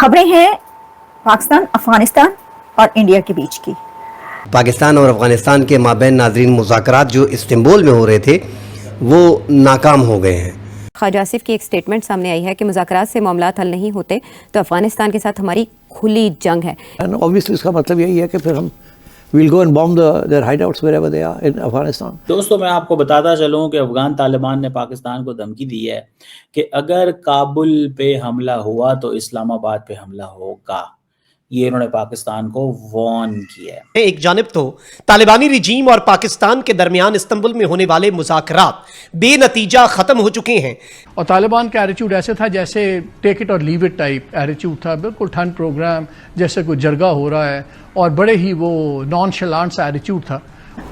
खबरें हैं पाकिस्तान, अफगानिस्तान और इंडिया के बीच की। पाकिस्तान और अफगानिस्तान के माबैन नाज़रीन मुज़ाकरात जो इस्तांबुल में हो रहे थे वो नाकाम हो गए हैं। ख्वाजा आसिफ की एक स्टेटमेंट सामने आई है कि मुज़ाकरात से मामलात हल नहीं होते तो अफगानिस्तान के साथ हमारी खुली जंग है। ऑब्वियसली इसका मतलब यही है कि फिर हम we'll go and bomb their hideouts wherever they are in Afghanistan. दोस्तों, मैं आपको बताता चलूं कि अफगान तालिबान ने पाकिस्तान को धमकी दी है कि अगर काबुल पे हमला हुआ तो इस्लामाबाद पे हमला होगा। ये इन्होंने पाकिस्तान को वार्न किया है। एक जानिब तो तालिबानी रिजीम और पाकिस्तान के दरमियान इस्तांबुल में होने वाले मुज़ाकरात बेनतीजा खत्म हो चुके हैं और तालिबान का एटीट्यूड ऐसे था जैसे टेक इट और लीव इट टाइप एटीट्यूड था, बिल्कुल ठंड प्रोग्राम जैसे कोई जरगा हो रहा है और बड़े ही वो नॉनशलांट सा एटीट्यूड था।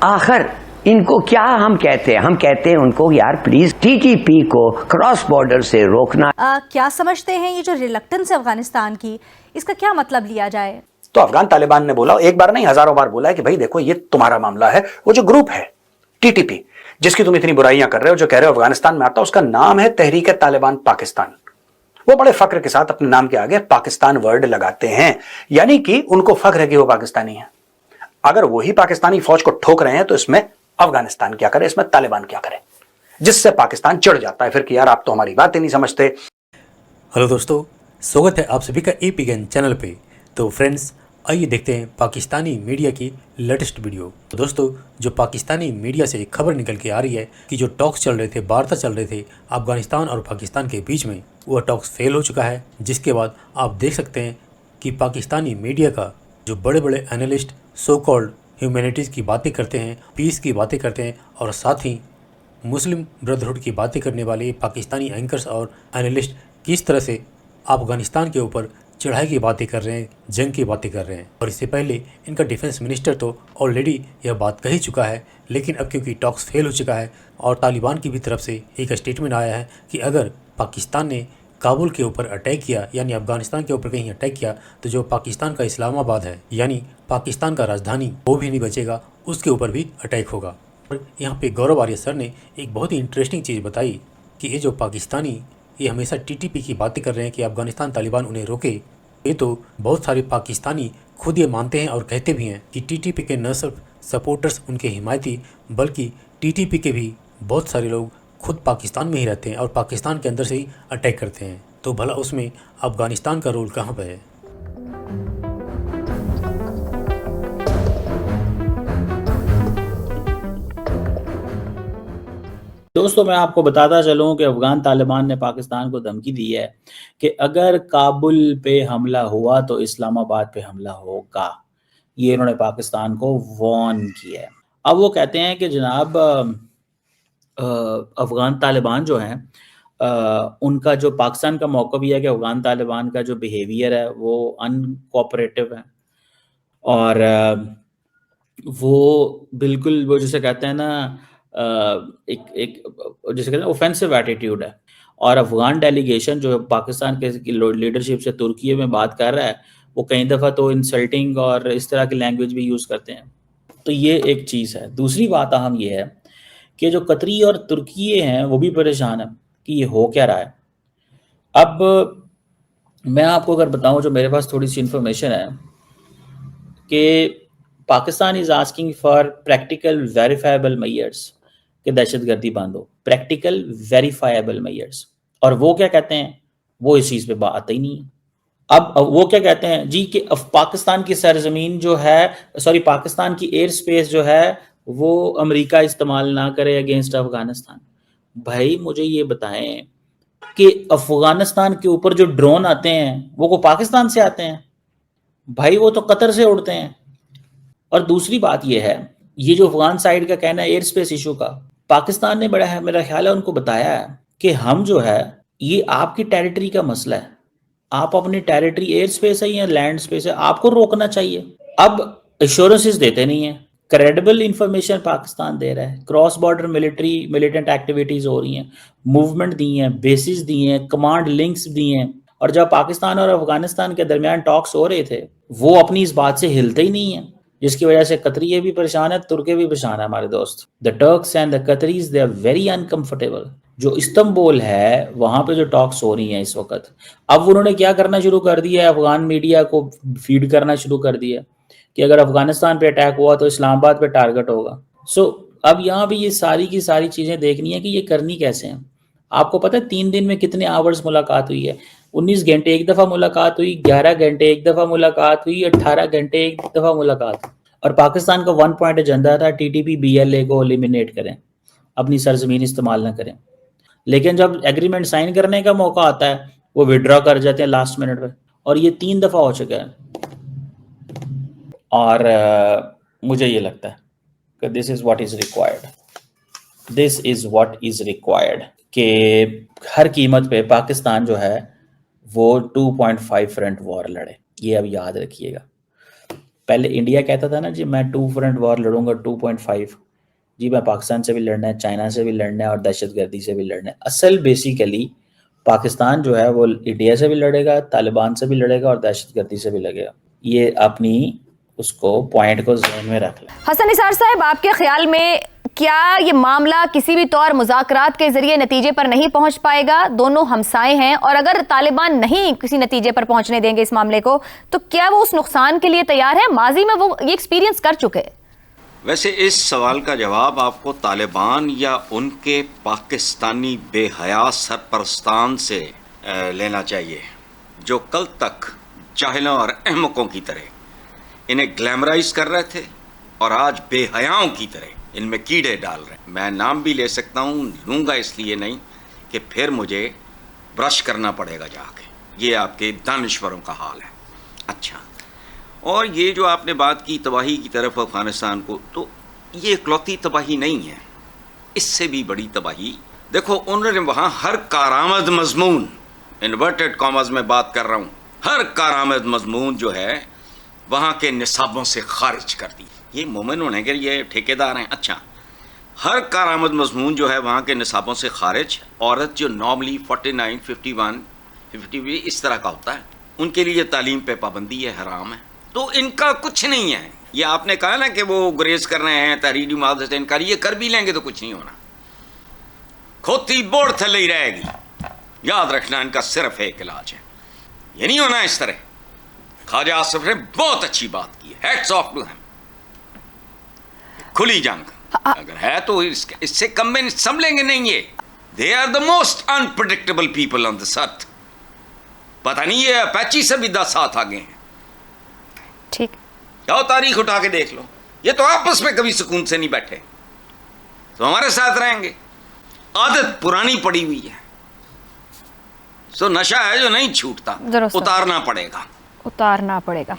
आखिर इनको क्या हम कहते हैं? हम कहते हैं उनको यार प्लीज टीटीपी को क्रॉस बॉर्डर से रोकना। क्या समझते हैं ये जो रिलक्टेंस है अफगानिस्तान की, इसका क्या मतलब लिया जाए? तो अफगान तालिबान ने बोला, एक बार नहीं हजारों बार बोला है कि भाई देखो ये तुम्हारा मामला है। वो जो ग्रुप है टीटीपी जिसकी तुम इतनी बुराइयां कर रहे हो, जो कह रहे हो अफगानिस्तान में आता, उसका नाम है तहरीक तालिबान पाकिस्तान। वो बड़े फख्र के साथ अपने नाम के आगे पाकिस्तान वर्ड लगाते हैं, यानी कि उनको फख्र है कि वो पाकिस्तानी है। अगर वही पाकिस्तानी फौज को ठोक रहे हैं तो इसमें अफगानिस्तान क्या करे, इसमें तालिबान क्या करे, जिससे पाकिस्तान चिढ़ जाता है फिर कि यार आप तो हमारी बात ही नहीं समझते। हेलो दोस्तों, स्वागत है आप सभी का एपीएन चैनल पे। तो फ्रेंड्स, आइए देखते हैं पाकिस्तानी मीडिया की लेटेस्ट वीडियो। तो दोस्तों, जो पाकिस्तानी मीडिया से एक खबर निकल के आ रही है कि जो टॉक्स चल रहे थे, वार्ता चल रहे थे अफगानिस्तान और पाकिस्तान के बीच में, वह टॉक्स फेल हो चुका है। जिसके बाद आप देख सकते हैं कि पाकिस्तानी मीडिया का जो बड़े बड़े एनालिस्ट सो कॉल्ड ह्यूमैनिटीज़ की बातें करते हैं, पीस की बातें करते हैं और साथ ही मुस्लिम ब्रदरहुड की बातें करने वाले पाकिस्तानी एंकर्स और एनालिस्ट किस तरह से अफगानिस्तान के ऊपर चढ़ाई की बातें कर रहे हैं, जंग की बातें कर रहे हैं। और इससे पहले इनका डिफेंस मिनिस्टर तो ऑलरेडी यह बात कह ही चुका है, लेकिन अब क्योंकि टॉक्स फेल हो चुका है और तालिबान की भी तरफ से एक स्टेटमेंट आया है कि अगर पाकिस्तान ने काबुल के ऊपर अटैक किया, यानी अफगानिस्तान के ऊपर कहीं अटैक किया, तो जो पाकिस्तान का इस्लामाबाद है, यानी पाकिस्तान का राजधानी, वो भी नहीं बचेगा, उसके ऊपर भी अटैक होगा। और यहाँ पे गौरव आर्य सर ने एक बहुत ही इंटरेस्टिंग चीज़ बताई कि ये जो पाकिस्तानी ये हमेशा टीटीपी की बातें कर रहे हैं कि अफगानिस्तान तालिबान उन्हें रोके। ये तो बहुत सारे पाकिस्तानी खुद ये मानते हैं और कहते भी हैं कि टीटीपी के न सिर्फ सपोर्टर्स, उनके हिमायती, बल्कि टीटीपी के भी बहुत सारे लोग खुद पाकिस्तान में ही रहते हैं और पाकिस्तान के अंदर से ही अटैक करते हैं। तो भला उसमें अफगानिस्तान का रोल कहाँ पर है? दोस्तों, मैं आपको बताता चलूं कि अफगान तालिबान ने पाकिस्तान को धमकी दी है कि अगर काबुल पे हमला हुआ तो इस्लामाबाद पे हमला होगा। ये इन्होंने पाकिस्तान को वार्न किया है। अब वो कहते हैं कि जनाब अफगान तालिबान जो हैं, उनका जो पाकिस्तान का मौक़िफ़ भी है कि अफगान तालिबान का जो बिहेवियर है वो अनकोऑपरेटिव है और वो बिल्कुल वो जिसे कहते हैं ना एक जिसे कहते हैं ऑफेंसिव एटीट्यूड है। और अफगान डेलीगेशन जो पाकिस्तान के लीडरशिप से तुर्की में बात कर रहा है, वो कई दफ़ा तो इंसल्टिंग और इस तरह की लैंग्वेज भी यूज़ करते हैं। तो ये एक चीज़ है। दूसरी बात अहम ये है कि जो कतरी और तुर्की हैं वो भी परेशान है कि ये हो क्या रहा है। अब मैं आपको अगर बताऊं, जो मेरे पास थोड़ी सी इंफॉर्मेशन है कि Pakistan is asking for practical verifiable measures कि दहशतगर्दी बंद हो, प्रैक्टिकल वेरीफाइबल मेजर्स। और वो क्या कहते हैं, वो इस चीज़ पे बात आते ही नहीं है। अब वो क्या कहते हैं जी कि पाकिस्तान की सरजमीन जो है, सॉरी पाकिस्तान की एयर स्पेस जो है वो अमेरिका इस्तेमाल ना करे अगेंस्ट अफगानिस्तान। भाई मुझे ये बताएं कि अफगानिस्तान के ऊपर जो ड्रोन आते हैं वो को पाकिस्तान से आते हैं? भाई वो तो कतर से उड़ते हैं। और दूसरी बात ये है, ये जो अफगान साइड का कहना है एयर स्पेस इशू का, पाकिस्तान ने बड़ा है, मेरा ख्याल है उनको बताया है कि हम जो है ये आपकी टेरिटरी का मसला है, आप अपनी टेरिटरी एयर स्पेस है या लैंड स्पेस है, आपको रोकना चाहिए। अब एश्योरेंसेस देते नहीं है, क्रेडिबल इंफॉर्मेशन पाकिस्तान दे रहा है, क्रॉस बॉर्डर मिलिटेंट एक्टिविटीज हो रही हैं, मूवमेंट दी हैं, बेसिस दी हैं, कमांड लिंक्स दी हैं। और जब पाकिस्तान और अफगानिस्तान के दरमियान टॉक्स हो रहे थे वो अपनी इस बात से हिलते ही नहीं है। جس کی وجہ سے قطری بھی پریشان ہے, ترکے بھی پریشان ہے ہمارے دوست. The Turks and the Qataris they are very uncomfortable. جو استنبول ہے وہاں پہ جو ٹاکس ہو رہی ہیں اس وقت, اب انہوں نے کیا کرنا شروع کر دیا ہے, افغان میڈیا کو فیڈ کرنا شروع کر دیا کہ اگر افغانستان پہ اٹیک ہوا تو اسلام آباد پہ ٹارگٹ ہوگا. سو اب یہاں بھی یہ ساری کی ساری چیزیں دیکھنی ہے کہ یہ کرنی کیسے ہیں. آپ کو پتہ ہے 3 دن میں کتنے آورز ملاقات ہوئی ہے؟ 19 گھنٹے ایک دفعہ ملاقات ہوئی, 11 گھنٹے ایک دفعہ ملاقات ہوئی, 18 گھنٹے ایک دفعہ ملاقات. اور پاکستان کا 1 پوائنٹ ایجنڈا تھا TTP BLA کو ایلیمینیٹ کریں, اپنی سرزمین استعمال نہ کریں. لیکن جب ایگریمنٹ سائن کرنے کا موقع آتا ہے وہ وڈرا کر جاتے ہیں لاسٹ منٹ پہ, اور یہ 3 دفعہ ہو چکا ہے. اور مجھے یہ لگتا ہے کہ دس از واٹ از ریکوائرڈ کہ ہر قیمت پہ پاکستان جو ہے وہ 2.5 فرنٹ وار لڑے. یہ اب یاد رکھیے گا. پہلے انڈیا کہتا تھا نا جی میں 2 فرنٹ وار لڑوں گا 2.5, جی میں پاکستان سے بھی لڑنا ہے, چائنا سے بھی لڑنا ہے, اور دہشت گردی سے بھی لڑنا ہے. اصل بیسیکلی پاکستان جو ہے وہ انڈیا سے بھی لڑے گا, طالبان سے بھی لڑے گا, اور دہشت گردی سے بھی لڑے گا. یہ اپنی اس کو پوائنٹ کو ذہن میں رکھ لیں. حسن نثار صاحب, آپ کے خیال میں کیا یہ معاملہ کسی بھی طور مذاکرات کے ذریعے نتیجے پر نہیں پہنچ پائے گا؟ دونوں ہمسائے ہیں, اور اگر طالبان نہیں کسی نتیجے پر پہنچنے دیں گے اس معاملے کو, تو کیا وہ اس نقصان کے لیے تیار ہے؟ ماضی میں وہ یہ ایکسپیرینس کر چکے. ویسے اس سوال کا جواب آپ کو طالبان یا ان کے پاکستانی بے حیا سرپرستان سے لینا چاہیے, جو کل تک جاہلوں اور احمقوں کی طرح انہیں گلیمرائز کر رہے تھے اور آج بے حیاؤں کی طرح ان میں کیڑے ڈال رہے ہیں. میں نام بھی لے سکتا ہوں, لوں گا اس لیے نہیں کہ پھر مجھے برش کرنا پڑے گا جا کے. یہ آپ کے دانشوروں کا حال ہے. اچھا, اور یہ جو آپ نے بات کی تباہی کی طرف افغانستان کو, تو یہ اکلوتی تباہی نہیں ہے, اس سے بھی بڑی تباہی. دیکھو انہوں نے وہاں ہر کارآمد مضمون, انورٹڈ کامز میں بات کر رہا ہوں, ہر کارآمد مضمون جو ہے وہاں کے نصابوں سے خارج کر دی. یہ مومن ہونے کے یہ ٹھیکیدار ہیں. اچھا, ہر کارآمد مضمون جو ہے وہاں کے نصابوں سے خارج. عورت جو نارملی 49, 51, 50 اس طرح کا ہوتا ہے, ان کے لیے تعلیم پہ پابندی ہے, حرام ہے. تو ان کا کچھ نہیں ہے. یہ آپ نے کہا نا کہ وہ گریز کر رہے ہیں, تحریری معاہدے سے انکار, یہ کر بھی لیں گے تو کچھ نہیں ہونا, کھوتی بورڈ تھلے ہی رہے گی. یاد رکھنا ان کا صرف ایک علاج ہے, یہ نہیں ہونا اس طرح. خواجہ آصف نے بہت اچھی بات کی, ہیٹس آف ٹو ہم. کھلی جنگ اگر ہے تو اس سے کم میں سنبھلیں گے نہیں. یہ they are the most unpredictable people on this earth. پتہ نہیں یہ اپیچی سے بھی 10 ساتھ آگے ہیں. ٹھیک, جاؤ تاریخ اٹھا کے دیکھ لو, یہ تو آپس میں کبھی سکون سے نہیں بیٹھے, تو ہمارے ساتھ رہیں گے. عادت پرانی پڑی ہوئی ہے, سو نشہ ہے جو نہیں چھوٹتا, اتارنا پڑے گا.